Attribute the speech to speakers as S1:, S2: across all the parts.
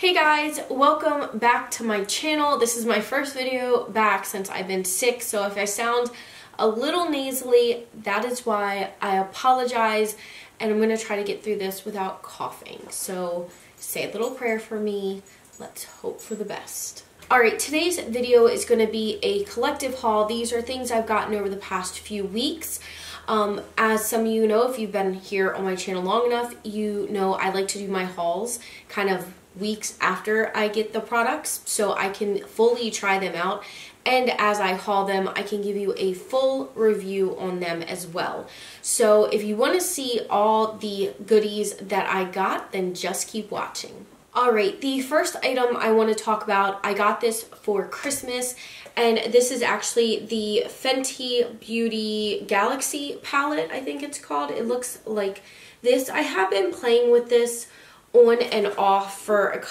S1: Hey guys, welcome back to my channel. This is my first video back since I've been sick, so if I sound a little nasally, that is why. I apologize, and I'm going to try to get through this without coughing. So say a little prayer for me. Let's hope for the best. Alright, today's video is going to be a collective haul. These are things I've gotten over the past few weeks. As some of you know, if you've been here on my channel long enough, you know I like to do my hauls kind of weeks after I get the products so I can fully try them out, and as I haul them I can give you a full review on them as well. So if you want to see all the goodies that I got, then just keep watching. Alright, the first item I want to talk about, I got this for Christmas, and this is actually the Fenty Beauty Galaxy palette, I think it's called. It looks like this. I have been playing with this on and off for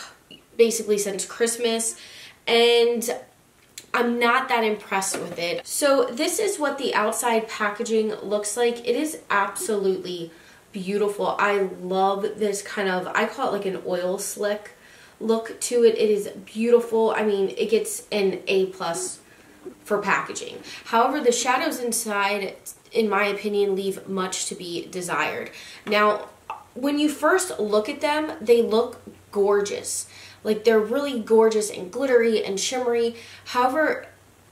S1: basically since Christmas, and I'm not that impressed with it. So this is what the outside packaging looks like. It is absolutely beautiful. I love this kind of, I call it like an oil slick look to it. It is beautiful. I mean, it gets an A+ for packaging. However, the shadows inside, in my opinion, leave much to be desired. Now, when you first look at them, they look gorgeous. Like, they're really gorgeous and glittery and shimmery. However,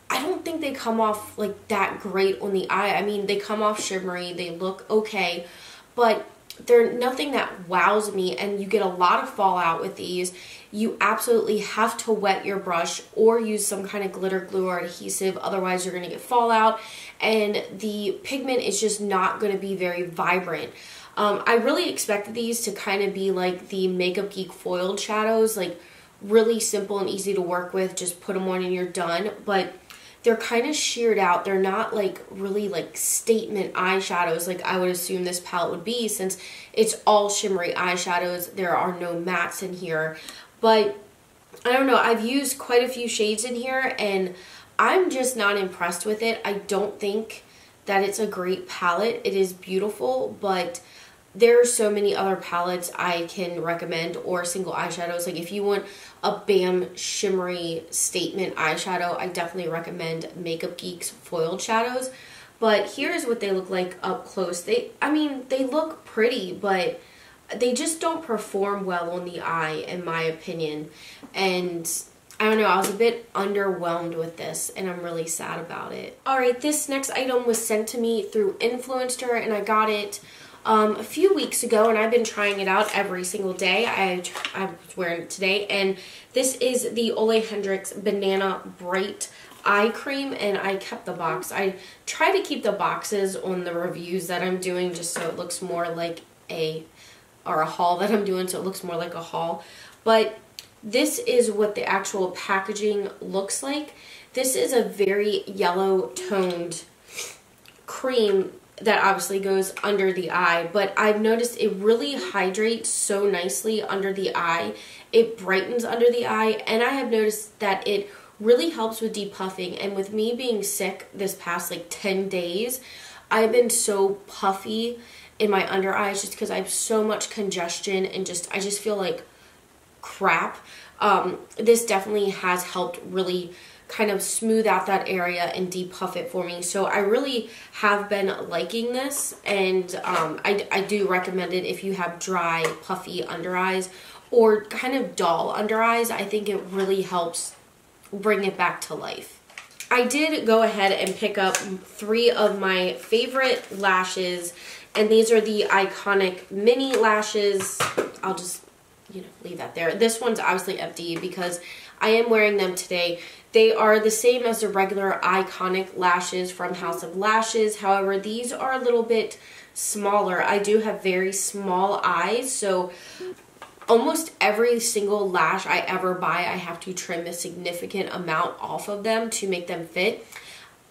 S1: I don't think they come off like that great on the eye. I mean, they come off shimmery, they look okay, but they're nothing that wows me, and you get a lot of fallout with these. You absolutely have to wet your brush or use some kind of glitter glue or adhesive, otherwise you're going to get fallout, and the pigment is just not going to be very vibrant. I really expected these to kind of be like the Makeup Geek foiled shadows, like really simple and easy to work with, just put them on and you're done, but they're kind of sheared out. They're not like really like statement eyeshadows like I would assume this palette would be, since it's all shimmery eyeshadows. There are no mattes in here, but I don't know, I've used quite a few shades in here and I'm just not impressed with it. I don't think that it's a great palette. It is beautiful, but there are so many other palettes I can recommend, or single eyeshadows. Like if you want a bam shimmery statement eyeshadow, I definitely recommend Makeup Geek's foiled shadows. But here's what they look like up close. I mean, they look pretty, but they just don't perform well on the eye, in my opinion. And I don't know, I was a bit underwhelmed with this, and I'm really sad about it. Alright, this next item was sent to me through Influencer, and I got it a few weeks ago, and I've been trying it out every single day. I was wearing it today, and this is the Hendrix Banana Bright Eye Cream, and I kept the box. I try to keep the boxes on the reviews that I'm doing just so it looks more like a haul that I'm doing, so it looks more like a haul. But this is what the actual packaging looks like. This is a very yellow toned cream that obviously goes under the eye, but I've noticed it really hydrates so nicely under the eye. It brightens under the eye, and I have noticed that it really helps with depuffing. And with me being sick this past like 10 days, I've been so puffy in my under eyes just because I have so much congestion and I just feel like crap. This definitely has helped really kind of smooth out that area and depuff it for me. So I really have been liking this, and I do recommend it if you have dry, puffy under eyes or kind of dull under eyes. I think it really helps bring it back to life. I did go ahead and pick up 3 of my favorite lashes, and these are the iconic mini lashes. I'll just, leave that there. This one's obviously empty because I am wearing them today. They are the same as the regular iconic lashes from House of Lashes. However, these are a little bit smaller. I do have very small eyes, so almost every single lash I ever buy, I have to trim a significant amount off of them to make them fit.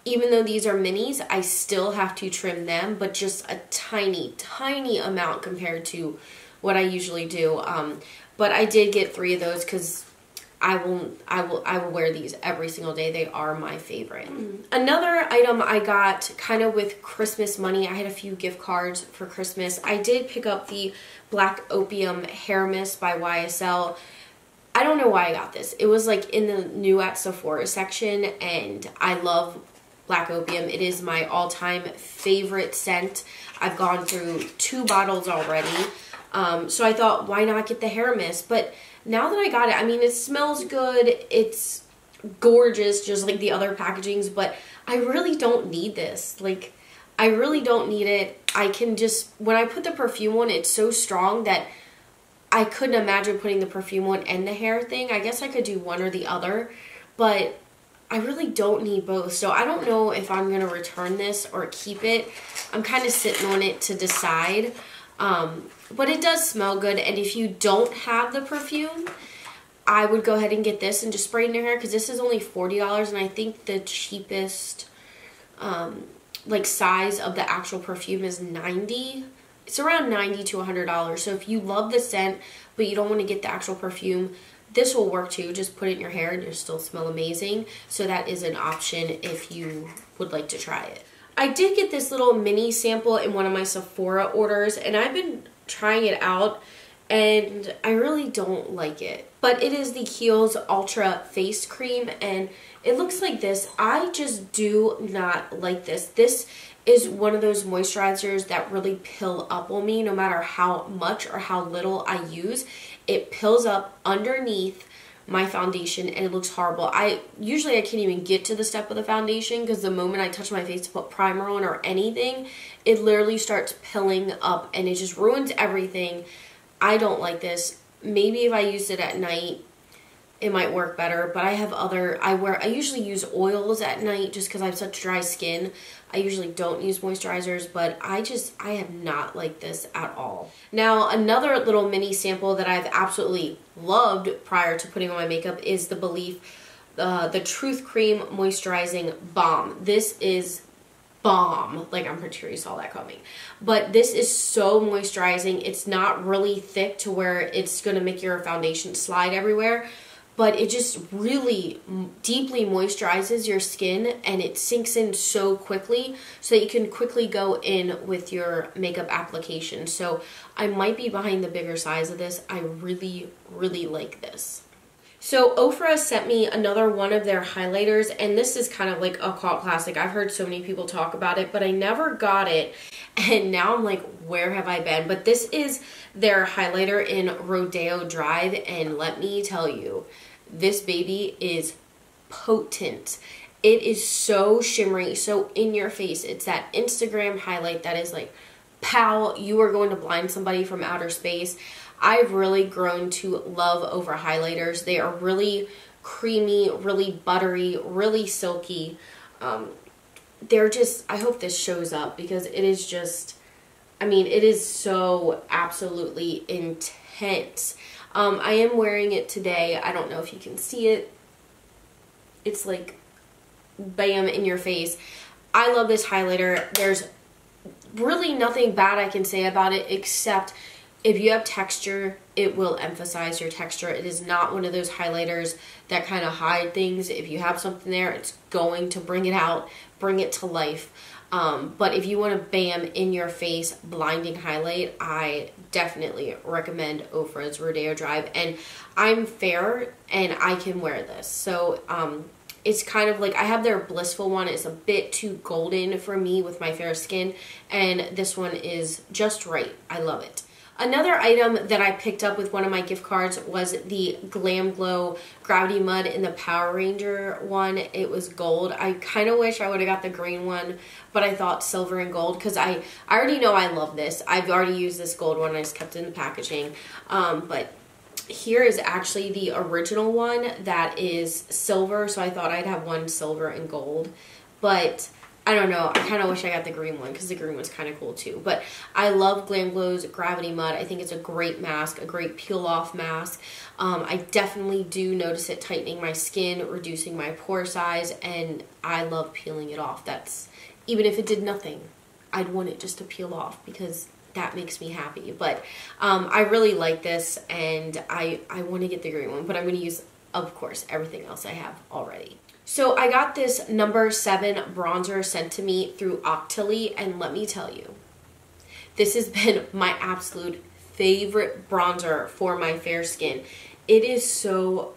S1: Even though these are minis, I still have to trim them, but just a tiny, tiny amount compared to what I usually do. But I did get 3 of those because I will wear these every single day. They are my favorite. Another item I got kind of with Christmas money. I had a few gift cards for Christmas. I did pick up the Black Opium Hair Mist by YSL. I don't know why I got this. It was like in the new at Sephora section, and I love Black Opium. It is my all-time favorite scent. I've gone through 2 bottles already. So I thought, why not get the hair mist? But now that I got it, I mean, it smells good. It's gorgeous, just like the other packagings, but I really don't need this. Like, I really don't need it. I can just, when I put the perfume on, it's so strong that I couldn't imagine putting the perfume on and the hair thing. I guess I could do one or the other, but I really don't need both. So I don't know if I'm going to return this or keep it. I'm kind of sitting on it to decide. But it does smell good. And if you don't have the perfume, I would go ahead and get this and just spray it in your hair, because this is only $40, and I think the cheapest like size of the actual perfume is $90. It's around $90 to $100. So if you love the scent but you don't want to get the actual perfume, this will work too. Just put it in your hair and you'll still smell amazing. So that is an option if you would like to try it. I did get this little mini sample in one of my Sephora orders, and I've been trying it out and I really don't like it. But it is the Kiehl's Ultra Face Cream, and it looks like this. I just do not like this. This is one of those moisturizers that really pill up on me no matter how much or how little I use. It pills up underneath my foundation and it looks horrible. Usually I can't even get to the step of the foundation, because the moment I touch my face to put primer on or anything, it literally starts pilling up and it just ruins everything. I don't like this. Maybe if I used it at night, it might work better, but I usually use oils at night just because I have such dry skin. I usually don't use moisturizers, but I have not liked this at all. Now, another little mini sample that I've absolutely loved prior to putting on my makeup is the the Truth Cream Moisturizing Balm. This is bomb. Like, I'm pretty sure you saw that coming. But this is so moisturizing. It's not really thick to where it's going to make your foundation slide everywhere, but it just really deeply moisturizes your skin, and it sinks in so quickly so that you can quickly go in with your makeup application. So I might be behind the bigger size of this. I really, really like this. So Oprah sent me another one of their highlighters, and this is kind of like a cult classic. I've heard so many people talk about it, but I never got it, and now I'm like, where have I been? But this is their highlighter in Rodeo Drive, and let me tell you, this baby is potent. It is so shimmery, so in your face. It's that Instagram highlight that is like, pow, you are going to blind somebody from outer space. I've really grown to love Oprah highlighters. They are really creamy, really buttery, really silky. They're just, I hope this shows up, because it is just, I mean, it is so absolutely intense. I am wearing it today. I don't know if you can see it. It's like, bam, in your face. I love this highlighter. There's really nothing bad I can say about it, except if you have texture, it will emphasize your texture. It is not one of those highlighters that kind of hide things. If you have something there, it's going to bring it out, bring it to life. But if you want to bam in your face blinding highlight, I definitely recommend Oprah's Rodeo Drive. And I'm fair and I can wear this. So it's kind of like, I have their Blissful one. It's a bit too golden for me with my fair skin. And this one is just right. I love it. Another item that I picked up with one of my gift cards was the Glam Glow Gravity Mud in the Power Ranger one. It was gold. I kind of wish I would have got the green one, but I thought silver and gold, because I already know I love this. I've already used this gold one. I just kept it in the packaging. But here is actually the original one that is silver, so I thought I'd have one silver and gold. But I don't know. I kind of wish I got the green one, because the green one's kind of cool too. But I love Glam Glow's Gravity Mud. I think it's a great mask, a great peel-off mask. I definitely do notice it tightening my skin, reducing my pore size, and I love peeling it off. That's, even if it did nothing, I'd want it just to peel off, because that makes me happy. But I really like this, and I want to get the green one, but I'm going to use, of course, everything else I have already. So I got this number 7 bronzer sent to me through Octilly, and let me tell you, this has been my absolute favorite bronzer for my fair skin. It is so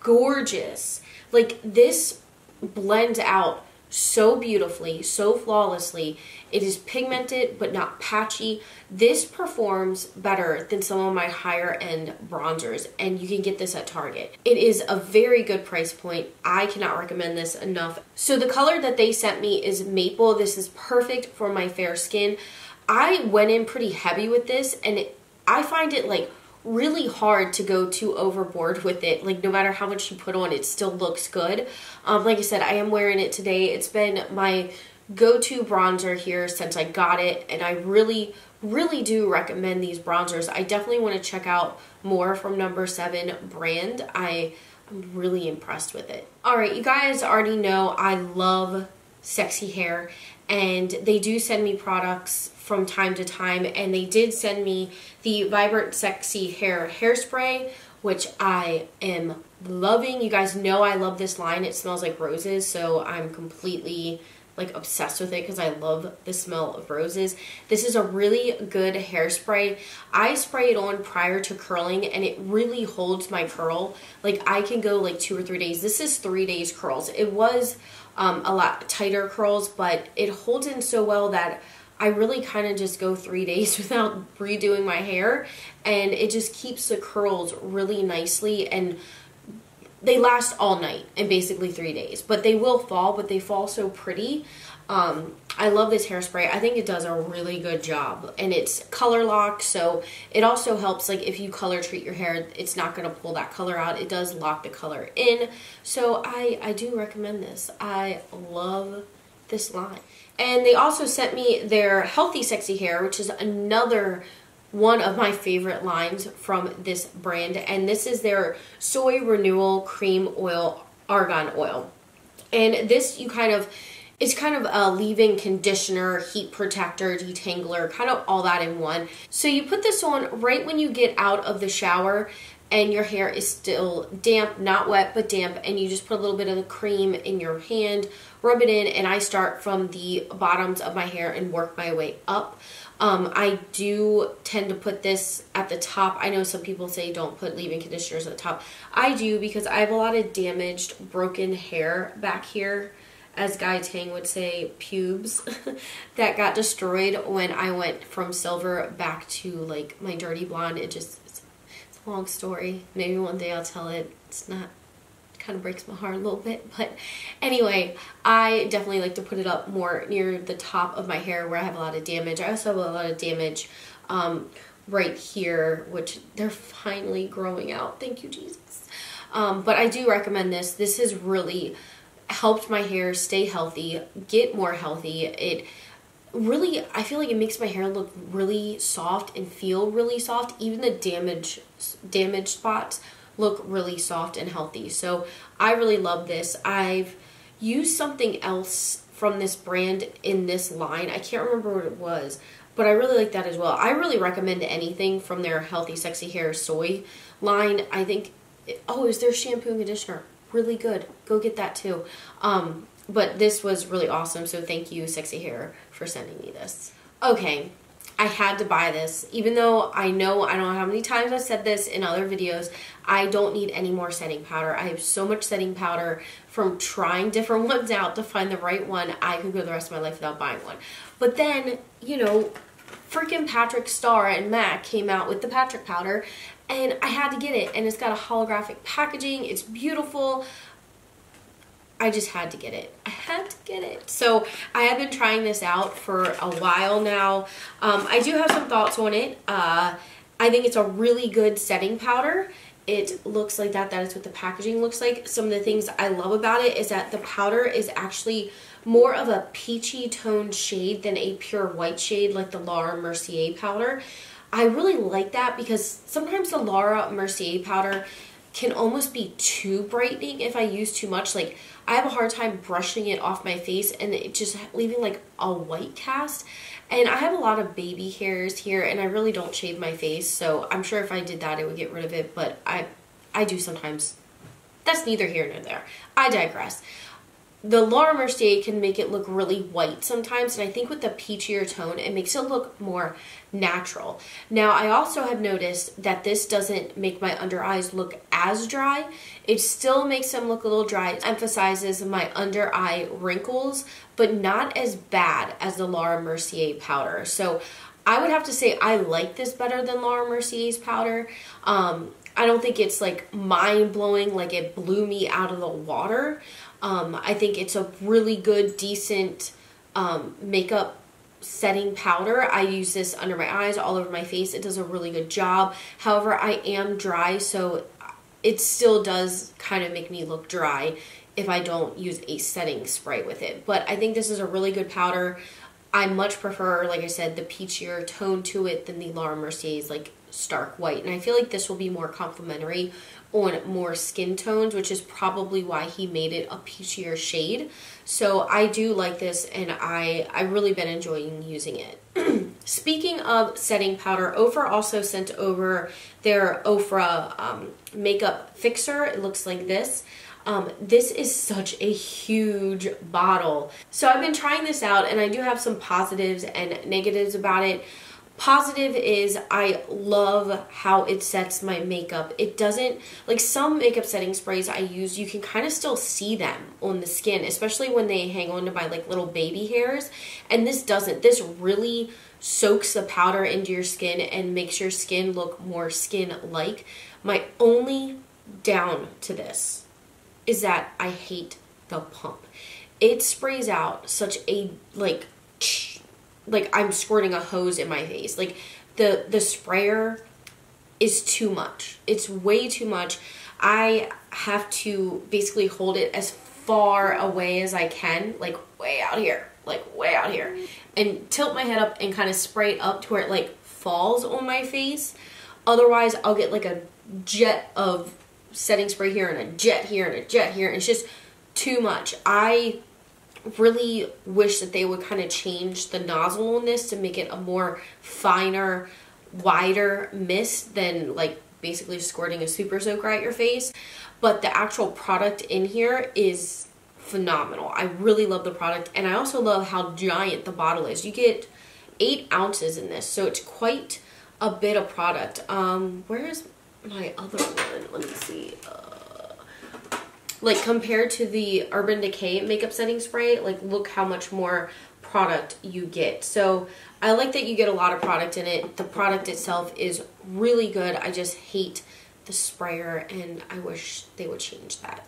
S1: gorgeous. Like, this blends out so beautifully, so flawlessly. It is pigmented but not patchy. This performs better than some of my higher end bronzers, and you can get this at Target. It is a very good price point. I cannot recommend this enough. So the color that they sent me is Maple. This is perfect for my fair skin. I went in pretty heavy with this, and I find it like really hard to go too overboard with it. Like, no matter how much you put on, it still looks good. Like I said, I am wearing it today. It's been my go-to bronzer here since I got it, and I really do recommend these bronzers. I definitely want to check out more from No7 Brand. I'm really impressed with it. Alright, you guys already know I love sexy hair, and they do send me products from time to time, and they did send me the Vibrant Sexy Hair hairspray, which I am loving. You guys know I love this line. It smells like roses, so I'm completely like obsessed with it because I love the smell of roses. This is a really good hairspray. I spray it on prior to curling, and it really holds my curl. Like, I can go like 2 or 3 days. This is 3 days curls. It was a lot tighter curls, but it holds in so well that I really kind of just go 3 days without redoing my hair, and it just keeps the curls really nicely, and they last all night and basically 3 days, but they will fall, but they fall so pretty. I love this hairspray. I think it does a really good job, and it's color locked, so it also helps, like, if you color treat your hair, it's not going to pull that color out. It does lock the color in, so I do recommend this. I love this line. And they also sent me their Healthy Sexy Hair, which is another one of my favorite lines from this brand, and this is their Soy Renewal Cream Oil Argan Oil. And this, it's kind of a leave-in conditioner, heat protector, detangler, kind of all that in one. So you put this on right when you get out of the shower and your hair is still damp, not wet, but damp, and you just put a little bit of the cream in your hand, rub it in, and I start from the bottoms of my hair and work my way up. I do tend to put this at the top. I know some people say don't put leave-in conditioners at the top. I do, because I have a lot of damaged, broken hair back here, as Guy Tang would say, pubes, that got destroyed when I went from silver back to like my dirty blonde. It's a long story. Maybe one day I'll tell it. It's not, it kind of breaks my heart a little bit, but anyway, I definitely like to put it up more near the top of my hair where I have a lot of damage. I also have a lot of damage right here, which they're finally growing out. Thank you, Jesus. But I do recommend this. This has really helped my hair stay healthy, get more healthy. It really, I feel like it makes my hair look really soft and feel really soft. Even the damaged spots look really soft and healthy. So I really love this. I've used something else from this brand in this line. I can't remember what it was, but I really like that as well. I really recommend anything from their Healthy Sexy Hair Soy line. I think, oh, is their shampoo and conditioner really good. Go get that too. But this was really awesome, so thank you, Sexy Hair, for sending me this. Okay, I had to buy this. Even though I know, I don't know how many times I've said this in other videos, I don't need any more setting powder. I have so much setting powder from trying different ones out to find the right one. I could go the rest of my life without buying one. But then, you know, freaking Patrick Starr and MAC came out with the Patrick powder, and I had to get it, and it's got a holographic packaging. It's beautiful. I just had to get it. I had to get it. So I have been trying this out for a while now. I do have some thoughts on it. I think it's a really good setting powder. It looks like that. That is what the packaging looks like. Some of the things I love about it is that the powder is actually more of a peachy toned shade than a pure white shade like the Laura Mercier powder. I really like that because sometimes the Laura Mercier powder can almost be too brightening if I use too much. Like, I have a hard time brushing it off my face and it just leaving like a white cast. And I have a lot of baby hairs here and I really don't shave my face, so I'm sure if I did that it would get rid of it, but I do sometimes. That's neither here nor there. I digress. the Laura Mercier can make it look really white sometimes, and I think with the peachier tone, it makes it look more natural. Now, I also have noticed that this doesn't make my under eyes look as dry. It still makes them look a little dry. It emphasizes my under eye wrinkles, but not as bad as the Laura Mercier powder. So I would have to say I like this better than Laura Mercier's powder. I don't think it's like mind-blowing, like it blew me out of the water. I think it's a really good, decent makeup setting powder. I use this under my eyes, all over my face. It does a really good job. However, I am dry, so it still does kind of make me look dry if I don't use a setting spray with it. But I think this is a really good powder. I much prefer, like I said, the peachier tone to it than the Laura Mercier's like stark white. And I feel like this will be more complimentary on more skin tones, which is probably why he made it a peachier shade. So I do like this, and I really been enjoying using it. Speaking of setting powder, Oprah also sent over their Oprah makeup fixer. It looks like this. This is such a huge bottle. So I've been trying this out, and I do have some positives and negatives about it. Positive is I love how it sets my makeup. It doesn't, like some makeup setting sprays I use, you can kind of still see them on the skin, especially when they hang on to my like little baby hairs. And this doesn't. This really soaks the powder into your skin and makes your skin look more skin-like. My only down to this is that I hate the pump. It sprays out such a like I'm squirting a hose in my face. Like the sprayer is too much. It's way too much. I have to basically hold it as far away as I can, like way out here, and tilt my head up and kind of spray it up to where it like falls on my face. Otherwise, I'll get like a jet of setting spray here and a jet here and a jet here, and it's just too much. I really wish that they would kind of change the nozzle on this to make it a more finer, wider mist than like basically squirting a super soaker at your face. But the actual product in here is phenomenal. I really love the product, and I also love how giant the bottle is. You get 8 ounces in this, so it's quite a bit of product. Where is my other one? Let me see. Like compared to the Urban Decay makeup setting spray, like look how much more product you get. So I like that you get a lot of product in it. The product itself is really good. I just hate the sprayer, and I wish they would change that.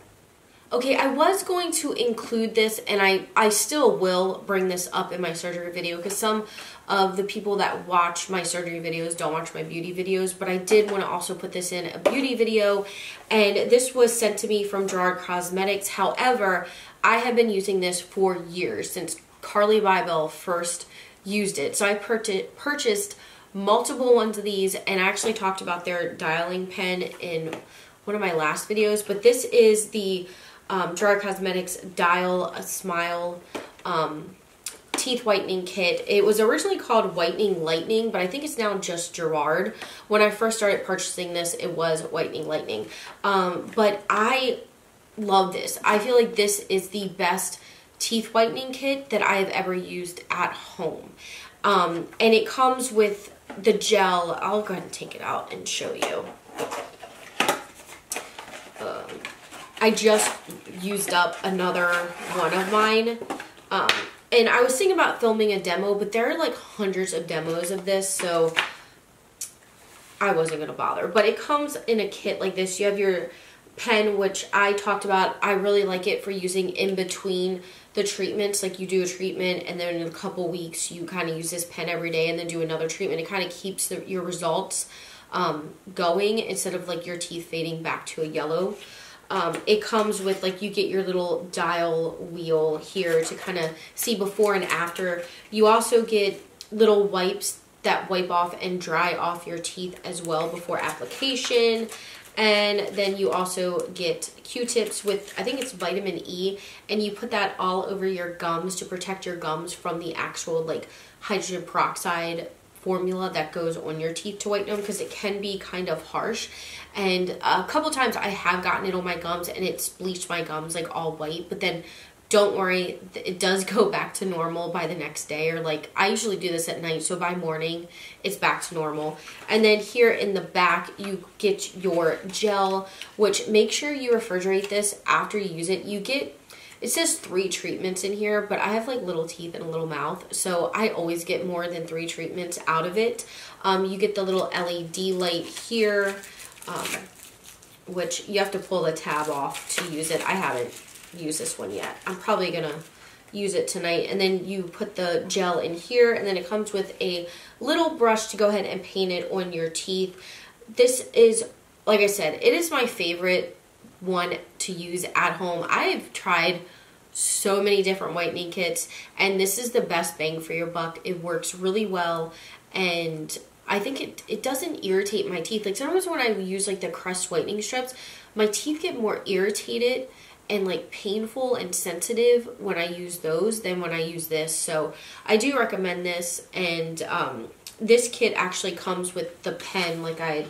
S1: Okay, I was going to include this, and I still will bring this up in my surgery video because some of the people that watch my surgery videos don't watch my beauty videos, but I did want to also put this in a beauty video, and this was sent to me from Gerard Cosmetics. However, I have been using this for years, since Carly Bybel first used it. So I purchased multiple ones of these, and I actually talked about their dialing pen in one of my last videos, but this is the Gerard Cosmetics Dial a Smile teeth whitening kit. It was originally called Whitening Lightning, but I think it's now just Gerard. When I first started purchasing this, it was Whitening Lightning. But I love this. I feel like this is the best teeth whitening kit that I have ever used at home. And it comes with the gel. I'll go ahead and take it out and show you. I just used up another one of mine. And I was thinking about filming a demo, but there are like hundreds of demos of this, so I wasn't going to bother. But it comes in a kit like this. You have your pen, which I talked about. I really like it for using in between the treatments. Like you do a treatment, and then in a couple weeks, you kind of use this pen every day and then do another treatment. It kind of keeps your results going instead of like your teeth fading back to a yellow. It comes with, like, you get your little dial wheel here to kind of see before and after. You also get little wipes that wipe off and dry off your teeth as well before application. And then you also get Q-tips with, I think it's vitamin E, and you put that all over your gums to protect your gums from the actual, like, hydrogen peroxide formula that goes on your teeth to whiten them, because it can be kind of harsh. And a couple times I have gotten it on my gums and it's bleached my gums like all white, but then don't worry, it does go back to normal by the next day, or like I usually do this at night, so by morning it's back to normal. And then here in the back you get your gel, which make sure you refrigerate this after you use it. You get, it says 3 treatments in here, but I have like little teeth and a little mouth, so I always get more than 3 treatments out of it. You get the little LED light here, which you have to pull the tab off to use it. I haven't used this one yet. I'm probably gonna use it tonight. And then you put the gel in here, and then it comes with a little brush to go ahead and paint it on your teeth. This is, like I said, it is my favorite one to use at home. I've tried so many different whitening kits, and this is the best bang for your buck. It works really well, and I think it doesn't irritate my teeth. Like sometimes when I use like the crust whitening strips, my teeth get more irritated and like painful and sensitive when I use those than when I use this. So I do recommend this. And this kit actually comes with the pen, like I had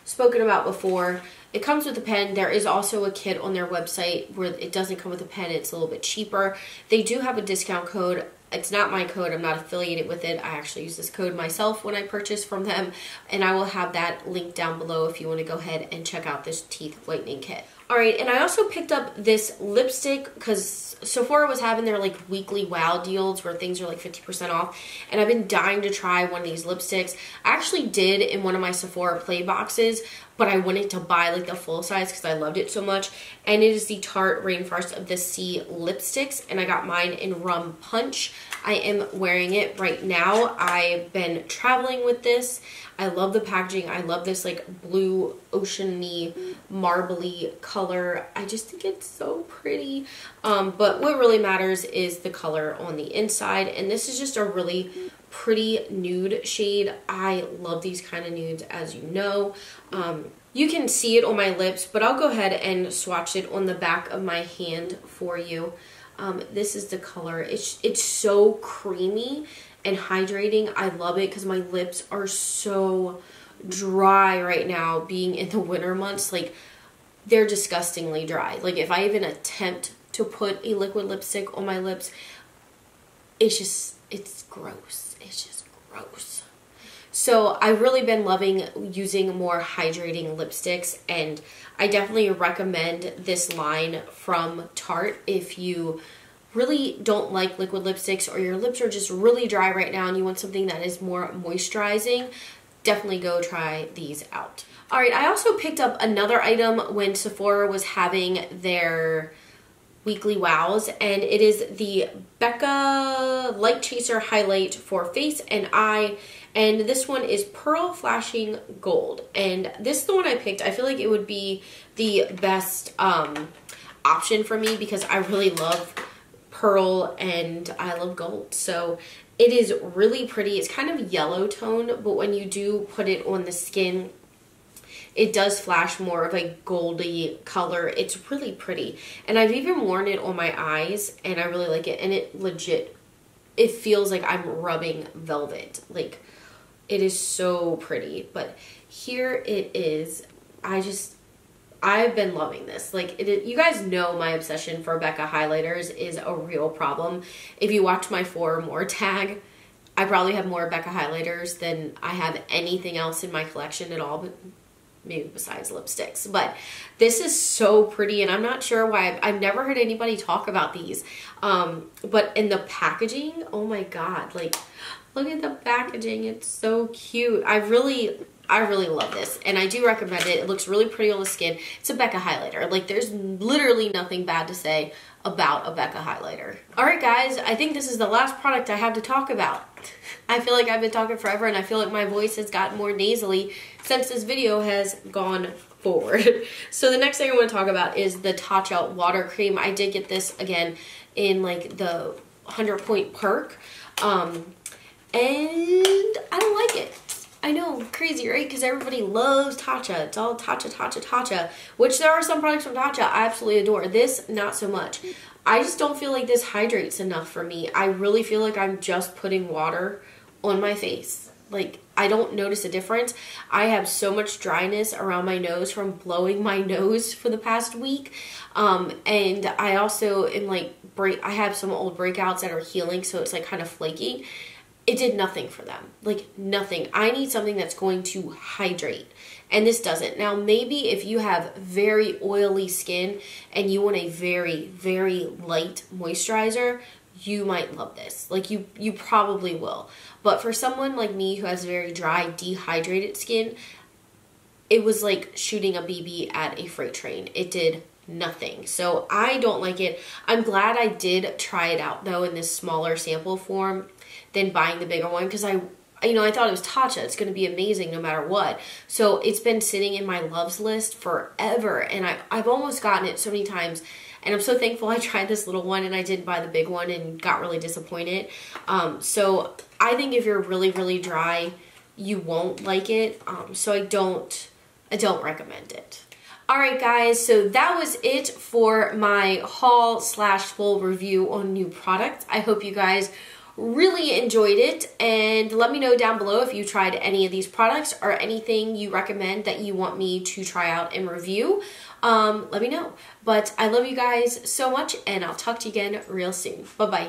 S1: spoken about before. It comes with a pen. There is also a kit on their website where it doesn't come with a pen. It's a little bit cheaper. They do have a discount code. It's not my code. I'm not affiliated with it. I actually use this code myself when I purchase from them, and I will have that linked down below if you want to go ahead and check out this teeth whitening kit. Alright, and I also picked up this lipstick because Sephora was having their like weekly wow deals where things are like 50% off, and I've been dying to try one of these lipsticks. I actually did in one of my Sephora play boxes, but I wanted to buy like the full size because I loved it so much, and it is the Tarte Rainforest of the Sea lipsticks, and I got mine in Rum Punch. I am wearing it right now. I've been traveling with this. I love the packaging. I love this like blue oceany marbly color. I just think it's so pretty. But what really matters is the color on the inside, and this is just a really pretty nude shade. I love these kind of nudes, as you know. You can see it on my lips, but I'll go ahead and swatch it on the back of my hand for you. This is the color. It's so creamy and hydrating. I love it because my lips are so dry right now, being in the winter months. Like, they're disgustingly dry. Like, if I even attempt to put a liquid lipstick on my lips, it's gross. It's just gross. So I've really been loving using more hydrating lipsticks, and I definitely recommend this line from Tarte if you really don't like liquid lipsticks, or your lips are just really dry right now and you want something that is more moisturizing. Definitely go try these out. Alright, I also picked up another item when Sephora was having their weekly wows, and it is the Becca Light Chaser Highlight for face and eye, and this one is Pearl Flashing Gold, and this is the one I picked. I feel like it would be the best option for me because I really love pearl and I love gold. So it is really pretty. It's kind of yellow tone, but when you do put it on the skin, it does flash more of a goldy color. It's really pretty. And I've even worn it on my eyes, and I really like it. And it legit, it feels like I'm rubbing velvet. Like, it is so pretty. But here it is. I've been loving this. Like, you guys know my obsession for Becca highlighters is a real problem. If you watch my For More tag, I probably have more Becca highlighters than I have anything else in my collection at all, but maybe besides lipsticks. But this is so pretty, and I'm not sure why. I've never heard anybody talk about these. But in the packaging, oh my god, like, look at the packaging. It's so cute. I really love this, and I do recommend it. It looks really pretty on the skin. It's a Becca highlighter. Like, there's literally nothing bad to say about a Becca highlighter. Alright guys, I think this is the last product I have to talk about. I feel like I've been talking forever, and I feel like my voice has gotten more nasally since this video has gone forward. So the next thing I want to talk about is the Tatcha water cream. I did get this again in like the 100 point perk, and I don't like it. I know, crazy, right? Because everybody loves Tatcha. It's all Tatcha, Tatcha, Tatcha, which there are some products from Tatcha I absolutely adore. This, not so much. I just don't feel like this hydrates enough for me. I really feel like I'm just putting water on my face. like, I don't notice a difference. I have so much dryness around my nose from blowing my nose for the past week. And I also am like, I have some old breakouts that are healing, so it's like kind of flaky. It did nothing for them, like nothing. I need something that's going to hydrate, and this doesn't. Now, maybe if you have very oily skin and you want a very, very light moisturizer, you might love this. Like, you probably will. But for someone like me who has very dry, dehydrated skin, it was like shooting a BB at a freight train. It did nothing. So I don't like it. I'm glad I did try it out though in this smaller sample form than buying the bigger one, because I thought it was Tatcha. It's going to be amazing no matter what. So it's been sitting in my loves list forever, and I've almost gotten it so many times, and I'm so thankful I tried this little one and I didn't buy the big one and got really disappointed. So I think if you're really, really dry, you won't like it. So I don't recommend it. Alright guys, so that was it for my haul / full review on new products. I hope you guys really enjoyed it, and let me know down below if you tried any of these products or anything you recommend that you want me to try out and review. Let me know. But I love you guys so much, and I'll talk to you again real soon. Bye-bye.